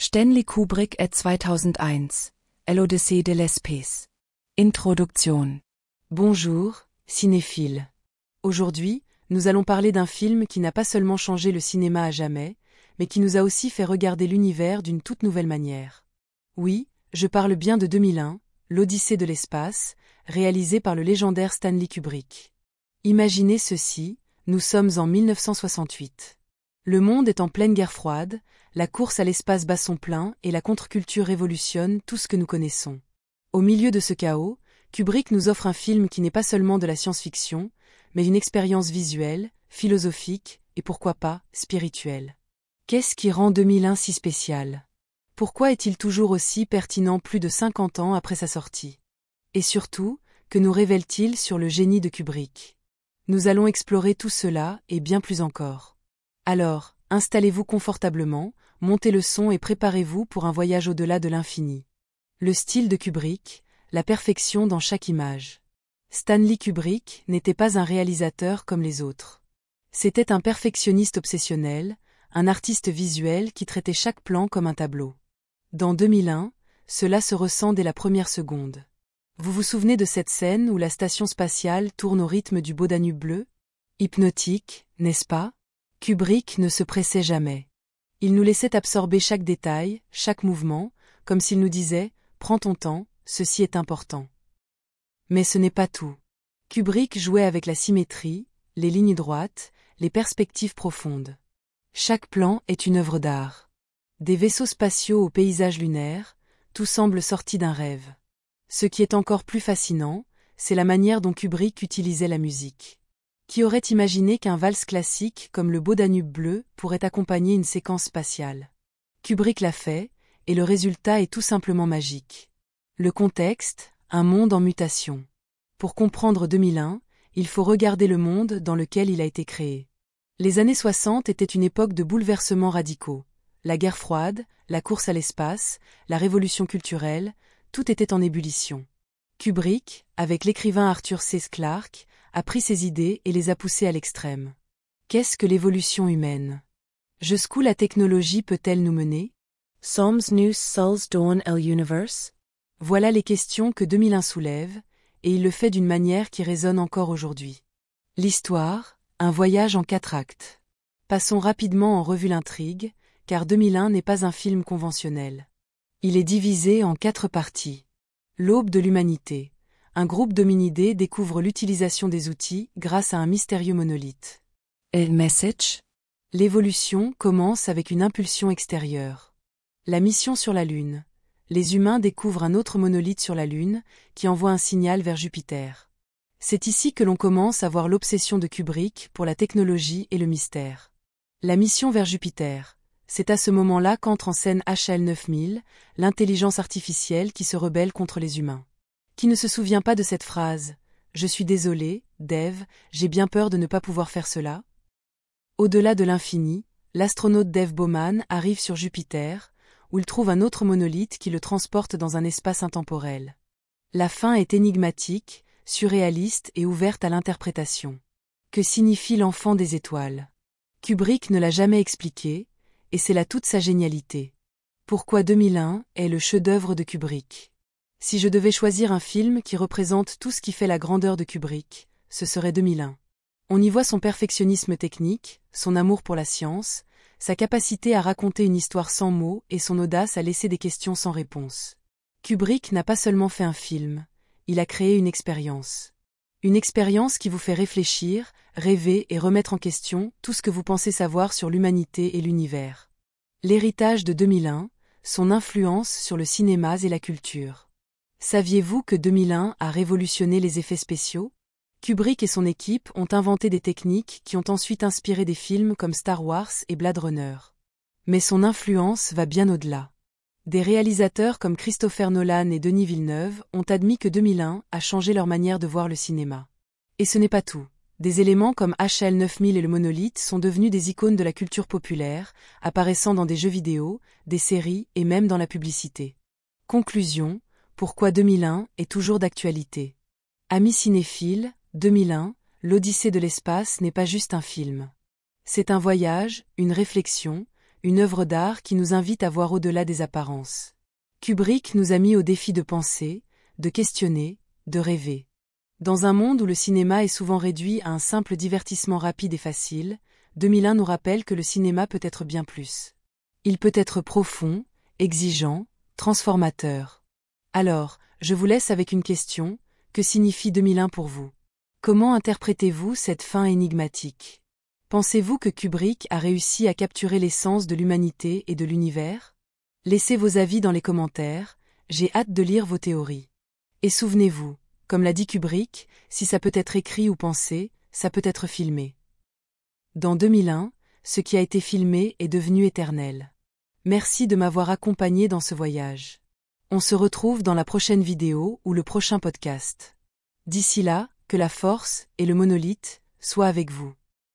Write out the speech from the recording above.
Stanley Kubrick et 2001, l'Odyssée de l'espace. Introduction. Bonjour, cinéphiles. Aujourd'hui, nous allons parler d'un film qui n'a pas seulement changé le cinéma à jamais, mais qui nous a aussi fait regarder l'univers d'une toute nouvelle manière. Oui, je parle bien de 2001, l'Odyssée de l'espace, réalisé par le légendaire Stanley Kubrick. Imaginez ceci, nous sommes en 1968. Le monde est en pleine guerre froide, la course à l'espace bat son plein et la contre-culture révolutionne tout ce que nous connaissons. Au milieu de ce chaos, Kubrick nous offre un film qui n'est pas seulement de la science-fiction, mais une expérience visuelle, philosophique et pourquoi pas, spirituelle. Qu'est-ce qui rend 2001 si spécial? Pourquoi est-il toujours aussi pertinent plus de 50 ans après sa sortie? Et surtout, que nous révèle-t-il sur le génie de Kubrick? Nous allons explorer tout cela et bien plus encore. Alors, installez-vous confortablement, montez le son et préparez-vous pour un voyage au-delà de l'infini. Le style de Kubrick, la perfection dans chaque image. Stanley Kubrick n'était pas un réalisateur comme les autres. C'était un perfectionniste obsessionnel, un artiste visuel qui traitait chaque plan comme un tableau. Dans 2001, cela se ressent dès la première seconde. Vous vous souvenez de cette scène où la station spatiale tourne au rythme du beau Danube bleu? Hypnotique, n'est-ce pas? Kubrick ne se pressait jamais. Il nous laissait absorber chaque détail, chaque mouvement, comme s'il nous disait « Prends ton temps, ceci est important ». Mais ce n'est pas tout. Kubrick jouait avec la symétrie, les lignes droites, les perspectives profondes. Chaque plan est une œuvre d'art. Des vaisseaux spatiaux aux paysages lunaires, tout semble sorti d'un rêve. Ce qui est encore plus fascinant, c'est la manière dont Kubrick utilisait la musique. Qui aurait imaginé qu'un valse classique comme le beau Danube bleu pourrait accompagner une séquence spatiale? Kubrick l'a fait, et le résultat est tout simplement magique. Le contexte, un monde en mutation. Pour comprendre 2001, il faut regarder le monde dans lequel il a été créé. Les années 60 étaient une époque de bouleversements radicaux. La guerre froide, la course à l'espace, la révolution culturelle, tout était en ébullition. Kubrick, avec l'écrivain Arthur C. Clarke, a pris ses idées et les a poussées à l'extrême. Qu'est-ce que l'évolution humaine? Jusqu'où la technologie peut-elle nous mener? Sommes nous seuls dans l'univers? Voilà les questions que 2001 soulève, et il le fait d'une manière qui résonne encore aujourd'hui. L'histoire, un voyage en 4 actes. Passons rapidement en revue l'intrigue, car 2001 n'est pas un film conventionnel. Il est divisé en 4 parties. L'aube de l'humanité. Un groupe d'hominidés découvre l'utilisation des outils grâce à un mystérieux monolithe. Le message. L'évolution commence avec une impulsion extérieure. La mission sur la Lune. Les humains découvrent un autre monolithe sur la Lune, qui envoie un signal vers Jupiter. C'est ici que l'on commence à voir l'obsession de Kubrick pour la technologie et le mystère. La mission vers Jupiter. C'est à ce moment-là qu'entre en scène HAL 9000, l'intelligence artificielle qui se rebelle contre les humains. Qui ne se souvient pas de cette phrase « Je suis désolé, Dave, j'ai bien peur de ne pas pouvoir faire cela ». Au-delà de l'infini, l'astronaute Dave Bowman arrive sur Jupiter, où il trouve un autre monolithe qui le transporte dans un espace intemporel. La fin est énigmatique, surréaliste et ouverte à l'interprétation. Que signifie l'enfant des étoiles? Kubrick ne l'a jamais expliqué, et c'est là toute sa génialité. Pourquoi 2001 est le chef-d'œuvre de Kubrick? Si je devais choisir un film qui représente tout ce qui fait la grandeur de Kubrick, ce serait 2001. On y voit son perfectionnisme technique, son amour pour la science, sa capacité à raconter une histoire sans mots et son audace à laisser des questions sans réponse. Kubrick n'a pas seulement fait un film, il a créé une expérience. Une expérience qui vous fait réfléchir, rêver et remettre en question tout ce que vous pensez savoir sur l'humanité et l'univers. L'héritage de 2001, son influence sur le cinéma et la culture. Saviez-vous que 2001 a révolutionné les effets spéciaux? Kubrick et son équipe ont inventé des techniques qui ont ensuite inspiré des films comme Star Wars et Blade Runner. Mais son influence va bien au-delà. Des réalisateurs comme Christopher Nolan et Denis Villeneuve ont admis que 2001 a changé leur manière de voir le cinéma. Et ce n'est pas tout. Des éléments comme HAL 9000 et le monolithe sont devenus des icônes de la culture populaire, apparaissant dans des jeux vidéo, des séries et même dans la publicité. Conclusion, pourquoi 2001 est toujours d'actualité? Amis cinéphiles, 2001, l'Odyssée de l'espace n'est pas juste un film. C'est un voyage, une réflexion, une œuvre d'art qui nous invite à voir au-delà des apparences. Kubrick nous a mis au défi de penser, de questionner, de rêver. Dans un monde où le cinéma est souvent réduit à un simple divertissement rapide et facile, 2001 nous rappelle que le cinéma peut être bien plus. Il peut être profond, exigeant, transformateur. Alors, je vous laisse avec une question, que signifie 2001 pour vous? Comment interprétez-vous cette fin énigmatique? Pensez-vous que Kubrick a réussi à capturer l'essence de l'humanité et de l'univers? Laissez vos avis dans les commentaires, j'ai hâte de lire vos théories. Et souvenez-vous, comme l'a dit Kubrick, si ça peut être écrit ou pensé, ça peut être filmé. Dans 2001, ce qui a été filmé est devenu éternel. Merci de m'avoir accompagné dans ce voyage. On se retrouve dans la prochaine vidéo ou le prochain podcast. D'ici là, que la force et le monolithe soient avec vous.